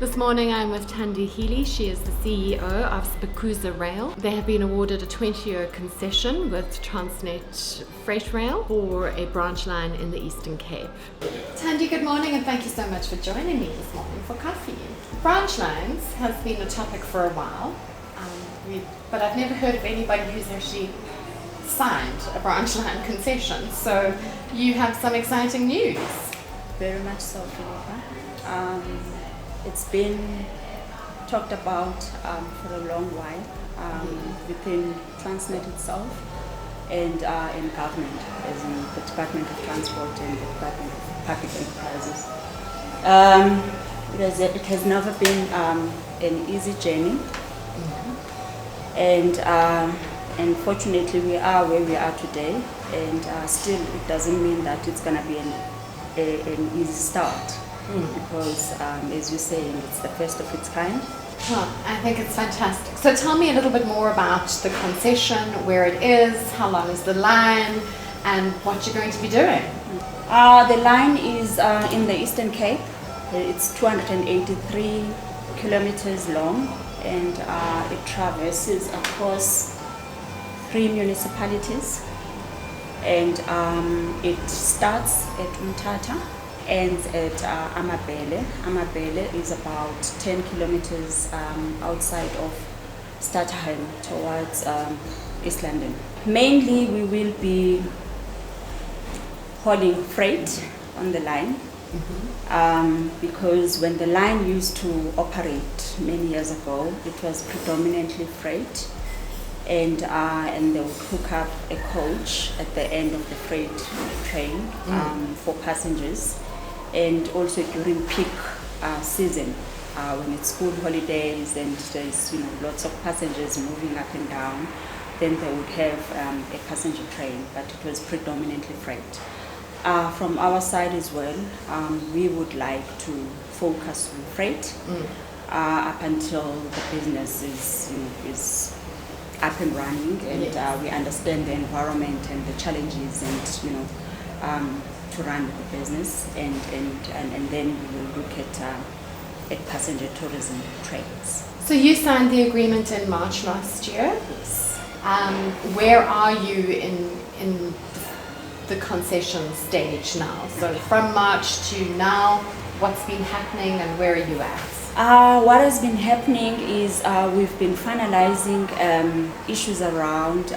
This morning I'm with Thandi Healy. She is the CEO of Sbhekuza Rail. They have been awarded a 20-year concession with Transnet Freight Rail for a branch line in the Eastern Cape. Thandi, good morning and thank you so much for joining me this morning for coffee. Branch lines has been a topic for a while, but I've never heard of anybody who's actually signed a branch line concession. So you have some exciting news. Very much so, Philippa. It's been talked about for a long while within Transnet itself and in government, as in the Department of Transport and the Department of Public Enterprises. It has never been an easy journey, and fortunately we are where we are today, and still it doesn't mean that it's going to be an easy start. Because, as you're saying, it's the first of its kind. Well, I think it's fantastic. So tell me a little bit more about the concession, where it is, how long is the line, and what you're going to be doing. The line is in the Eastern Cape. It's 283 kilometers long, and it traverses across 3 municipalities. And it starts at Mthatha, ends at Amabele. Amabele is about 10 kilometers outside of Stadtheim towards East London. Mainly we will be hauling freight on the line, because when the line used to operate many years ago, it was predominantly freight, and they would hook up a coach at the end of the freight train for passengers. And also during peak season, when it's school holidays and there's lots of passengers moving up and down, then they would have a passenger train, but it was predominantly freight. From our side as well, we would like to focus on freight up until the business is up and running, and we understand the environment and the challenges, and to run the business, and then we will look at passenger tourism trains. So you signed the agreement in March last year. Yes. Where are you in the concession stage now? So from March to now, what's been happening and where are you at? What has been happening is we've been finalizing issues around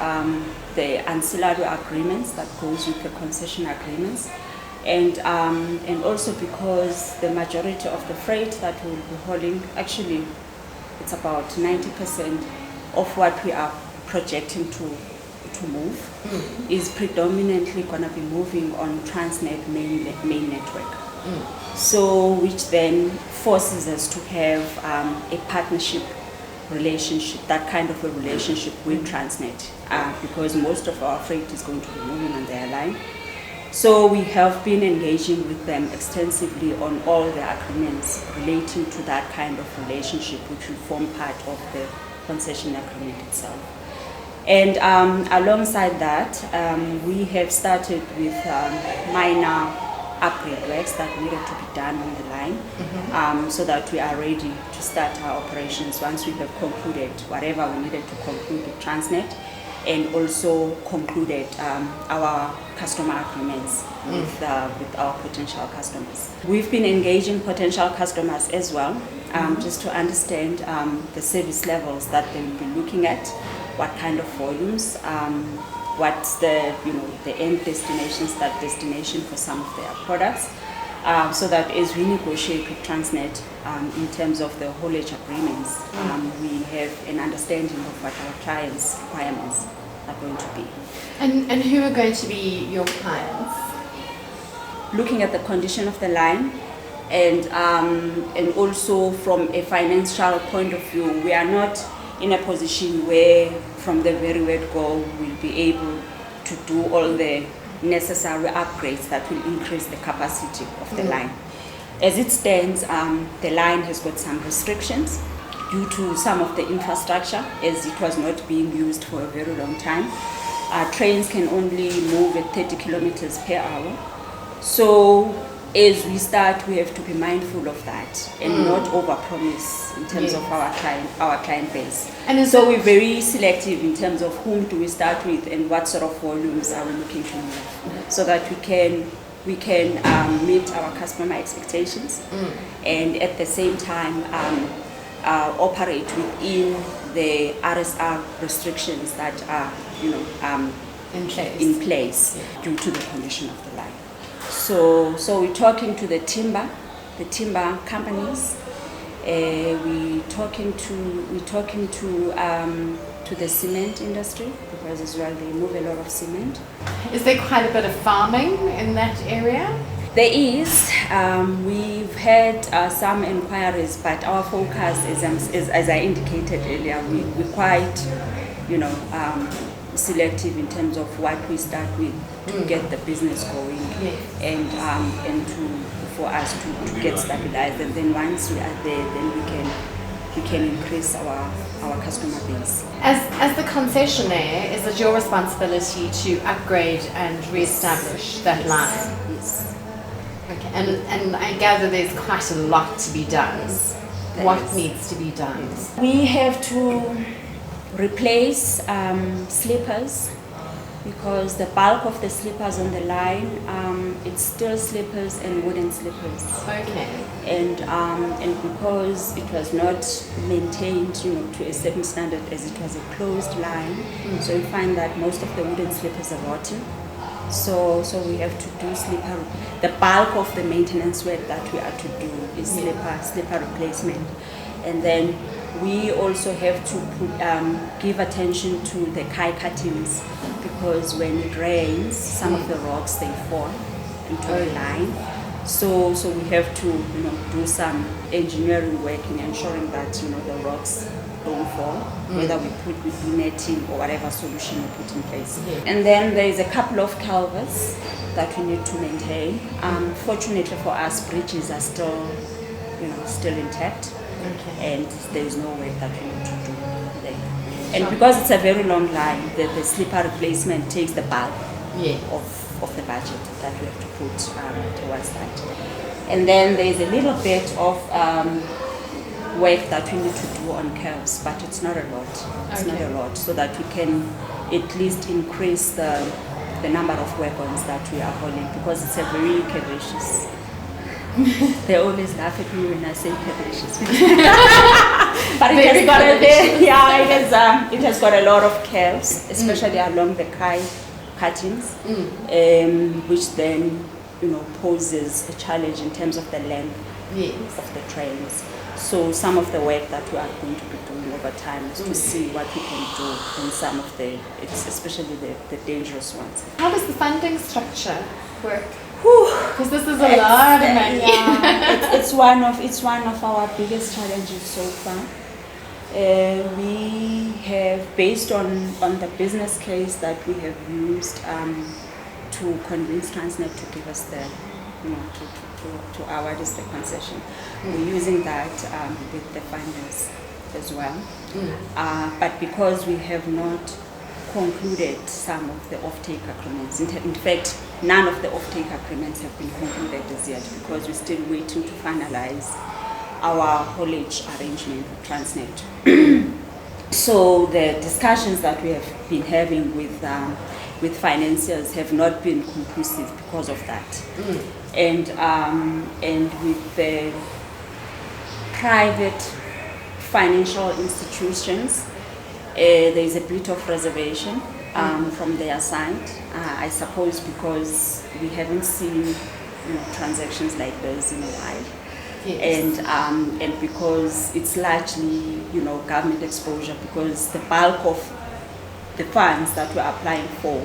the ancillary agreements that goes with the concession agreements, and also because the majority of the freight that we'll be hauling, actually it's about 90% of what we are projecting to move is predominantly going to be moving on Transnet main network. So which then forces us to have a partnership relationship, that kind of a relationship with Transnet, because most of our freight is going to be moving on their line. So we have been engaging with them extensively on all the agreements relating to that kind of relationship, which will form part of the concession agreement itself. And alongside that, we have started with minor upgrade works that needed to be done on the line, so that we are ready to start our operations once we have concluded whatever we needed to conclude with Transnet, and also concluded our customer agreements with our potential customers. We've been engaging potential customers as well, just to understand the service levels that they will be looking at, what kind of volumes, what's the end destination for some of their products, so that as we negotiate with Transnet in terms of the haulage agreements, we have an understanding of what our clients' requirements are going to be. And who are going to be your clients? Looking at the condition of the line, and also from a financial point of view, we are not in a position where from the very word go we'll be able to do all the necessary upgrades that will increase the capacity of the line. As it stands, the line has got some restrictions due to some of the infrastructure, as it was not being used for a very long time. Trains can only move at 30 kilometers per hour. So as we start, we have to be mindful of that and not overpromise in terms of our client base. And so we're very selective in terms of whom do we start with and what sort of volumes are we looking to move, so that we can meet our customer expectations and at the same time operate within the RSR restrictions that are in place due to the condition of the line. So we're talking to the timber companies. We're talking to the cement industry, because as well they move a lot of cement. Is there quite a bit of farming in that area? There is. We've had some inquiries, but our focus is, as I indicated earlier, we're quite, selective in terms of what we start with to get the business going, and for us to get stabilized, and then once we are there, then we can increase our customer base. As the concessionaire, is it your responsibility to upgrade and re-establish that line? Yes. Okay, and I gather there's quite a lot to be done. What needs to be done? We have to replace sleepers, because the bulk of the sleepers on the line, it's still sleepers and wooden sleepers. Okay. And because it was not maintained, to a certain standard, as it was a closed line, so you find that most of the wooden sleepers are rotten. So we have to do sleeper. The bulk of the maintenance work that we are to do is sleeper replacement, and then we also have to give attention to the Kei cuttings, because when it rains, some of the rocks they fall into the line. So we have to do some engineering work in ensuring that the rocks don't fall, whether we put with netting or whatever solution we put in place. And then there is a couple of culverts that we need to maintain. Fortunately for us, bridges are still intact. Okay. And there is no work that we need to do there. And because it's a very long line, the sleeper replacement takes the bulk of the budget that we have to put towards that. And then there is a little bit of work that we need to do on curves, but it's not a lot. It's not a lot, so that we can at least increase the number of wagons that we are hauling, because it's a very curvaceous. They always laugh at me when I say curvaceous. But it has got a lot of curves, especially along the Kei cuttings, which then poses a challenge in terms of the length of the trains. So some of the work that we are going to be doing over time is to see what we can do in some of especially the dangerous ones. How does the funding structure work? Because this is a lot of money. It's one of our biggest challenges so far. We have, based on the business case that we have used to convince Transnet to give us to award us the concession. We're using that with the funders as well. But because we have not concluded some of the offtake agreements, in fact, none of the offtake agreements have been concluded as yet, because we're still waiting to finalize our haulage arrangement with Transnet. So the discussions that we have been having with financiers have not been conclusive because of that. And with the private financial institutions, there is a bit of reservation from their side. I suppose because we haven't seen transactions like this in a while. Yes. And because it's largely government exposure, because the bulk of the funds that we're applying for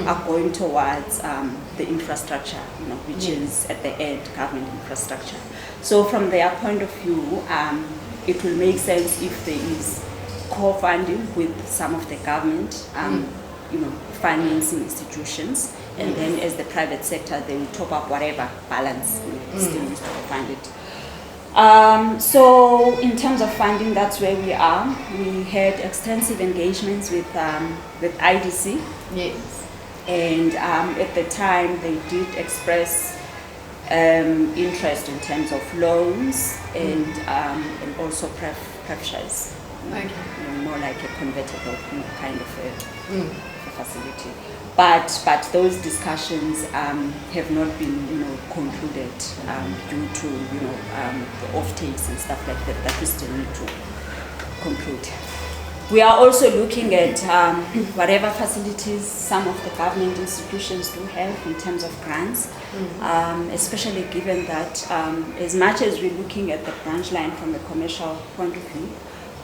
are going towards the infrastructure, which is at the end government infrastructure. So from their point of view, it will make sense if there is co-funding with some of the government, financing institutions, and then as the private sector, they will top up whatever balance still needs to be funded. So in terms of funding, that's where we are. We had extensive engagements with IDC. Yes. And at the time, they did express interest in terms of loans and also pref shares. Okay. More like a convertible kind of a facility. But those discussions have not been concluded due to the off-takes and stuff like that we still need to conclude. We are also looking at whatever facilities some of the government institutions do have in terms of grants, especially given that as much as we're looking at the branch line from a commercial point of view,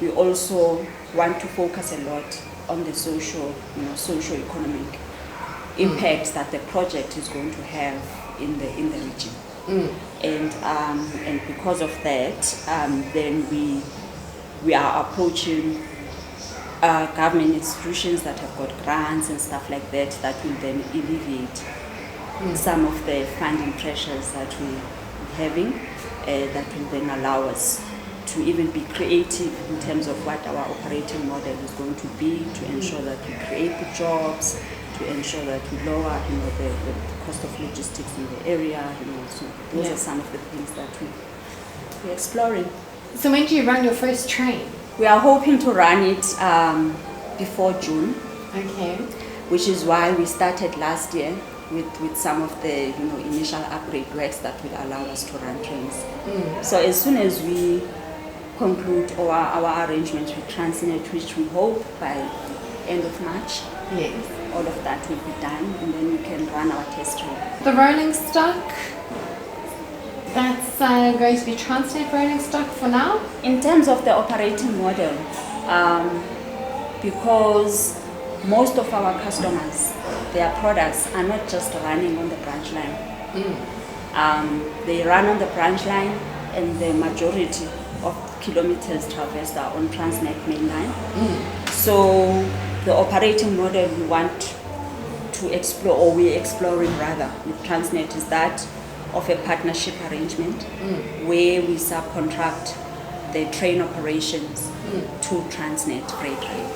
we also want to focus a lot on the socio-economic impact that the project is going to have in the region. And because of that, then we are approaching government institutions that have got grants and stuff like that will then alleviate some of the funding pressures that we're having, that will then allow us to even be creative in terms of what our operating model is going to be, to ensure that we create the jobs, to ensure that we lower the cost of logistics in the area. So those are some of the things that we're exploring. So when do you run your first train? We are hoping to run it before June. Okay. Which is why we started last year with some of the initial upgrade works that will allow us to run trains. So as soon as we conclude our arrangements with Transnet, which we hope by end of March, all of that will be done, and then we can run our test train. The rolling stock, that's going to be Transnet rolling stock for now? In terms of the operating model, because most of our customers, their products are not just running on the branch line. They run on the branch line, and the majority of kilometers traversed are on Transnet mainline. So the operating model we want to explore, or we're exploring rather, with Transnet is that of a partnership arrangement where we subcontract the train operations to Transnet Freight Rail,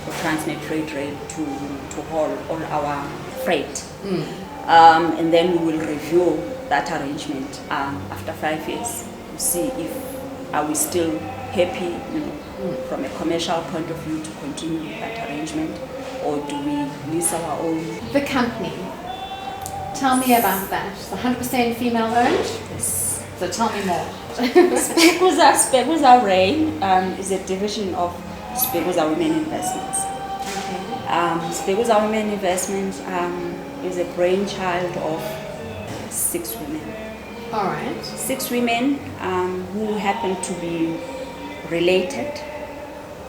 or Transnet Freight Rail to haul all our freight. And then we will review that arrangement after 5 years to see if are we still happy from a commercial point of view to continue that arrangement, or do we lease our own. The company, tell me about that. It's 100% female owned? Yes. So tell me more. Sbhekuza Rail is a division of Sbhekuza Women Investments. Sbhekuza Women Investments is a brainchild of 6 women. All right. 6 women who happen to be related.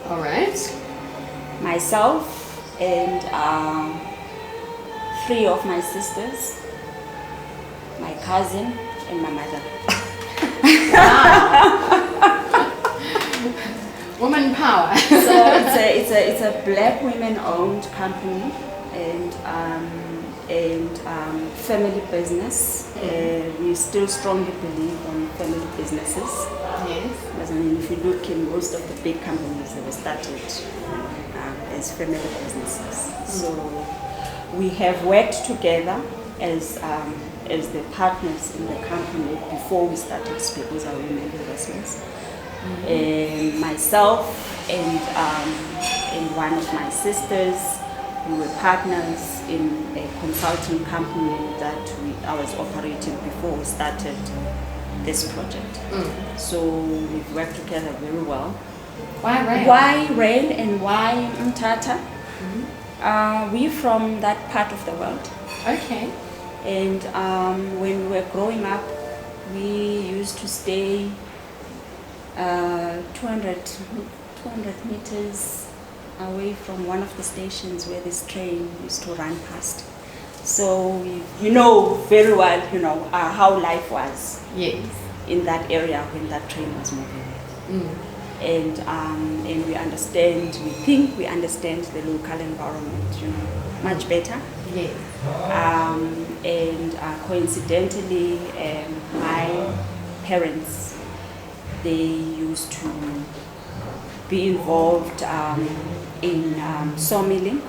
All right. Myself and 3 of my sisters, my cousin, and my mother. Woman power. So it's a black women-owned company and family business. We still strongly believe in family businesses. Yes. Because, if you look in most of the big companies, they were started as family businesses. So we have worked together as the partners in the company before we started Sbhekuza Women Investments. Myself and one of my sisters, we were partners in a consulting company that I was operating before we started this project. So we've worked together very well. Why rail? Why rail and why Mthatha? We're from that part of the world. Okay. And when we were growing up, we used to stay 200 meters away from one of the stations where this train used to run past. So we know very well, how life was in that area when that train was moving. And we understand, we think we understand the local environment, much better. Yes. And coincidentally, my parents, they used to be involved in sawmilling.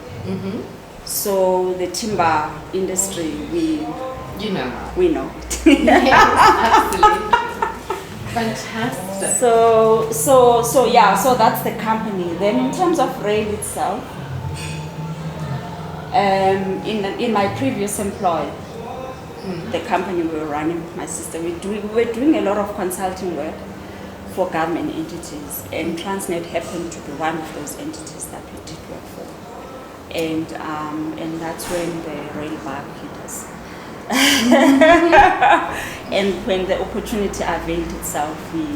So the timber industry, we You know why. We know it. Yes, absolutely. Fantastic. So that's the company. Then in terms of rail itself, in my previous employ, the company we were running with my sister, we were doing a lot of consulting work for government entities, and Transnet happened to be one of those entities that we did work for. And that's when the rail bug hit us. And when the opportunity availed itself, we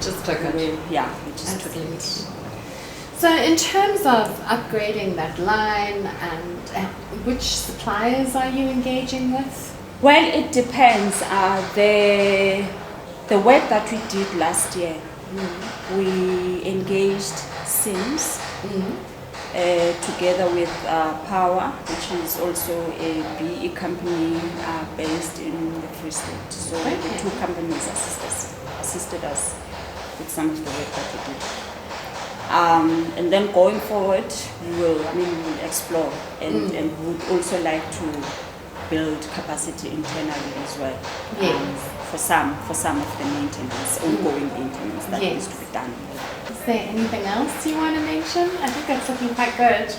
just took it. We just took it. So in terms of upgrading that line, and which suppliers are you engaging with? Well, it depends. The work that we did last year, we engaged Sims together with Power, which is also a BE company based in the Free State. So the two companies assisted us with some of the work that we did. And then going forward, we'll explore and we would also like to build capacity internally as well. For some of the maintenance, ongoing maintenance that needs to be done. Is there anything else you want to mention? I think that's looking quite good.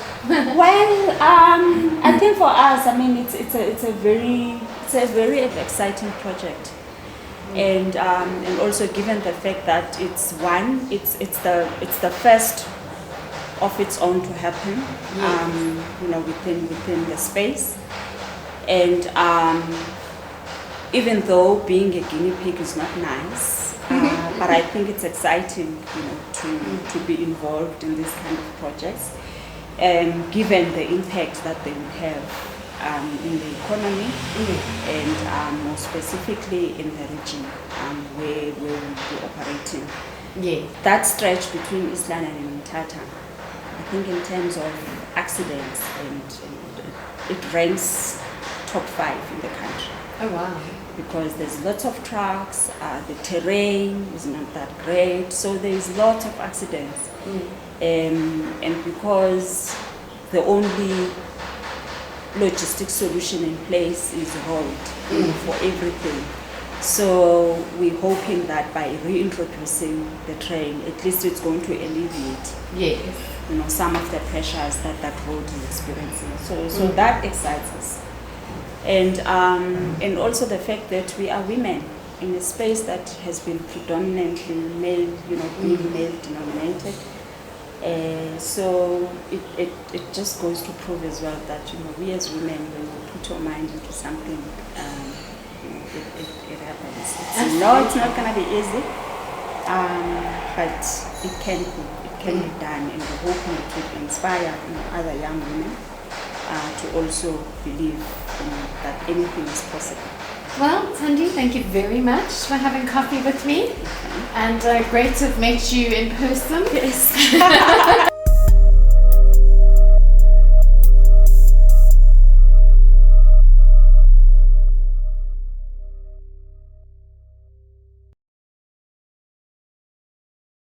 Well, I think for us, it's a very exciting project, and also given the fact that it's the first of its own to happen, within the space, and even though being a guinea pig is not nice, but I think it's exciting, to be involved in these kind of projects, given the impact that they will have in the economy, and more specifically in the region where we'll be operating. That stretch between East London and Mthatha, I think in terms of accidents, and it ranks top 5 in the country. Oh wow. Because there's lots of trucks, the terrain is not that great, so there's lots of accidents. And because the only logistic solution in place is road for everything. So we're hoping that by reintroducing the train, at least it's going to alleviate some of the pressures that road is experiencing. So that excites us. And also the fact that we are women in a space that has been predominantly male, being male denominated. So it just goes to prove as well that we as women, when we put our mind into something, it happens. It's not going to be easy, but it can be done, and we're hoping it will inspire other young women to also believe that anything is possible. Well, Thandi, thank you very much for having coffee with me, and great to have met you in person. Yes.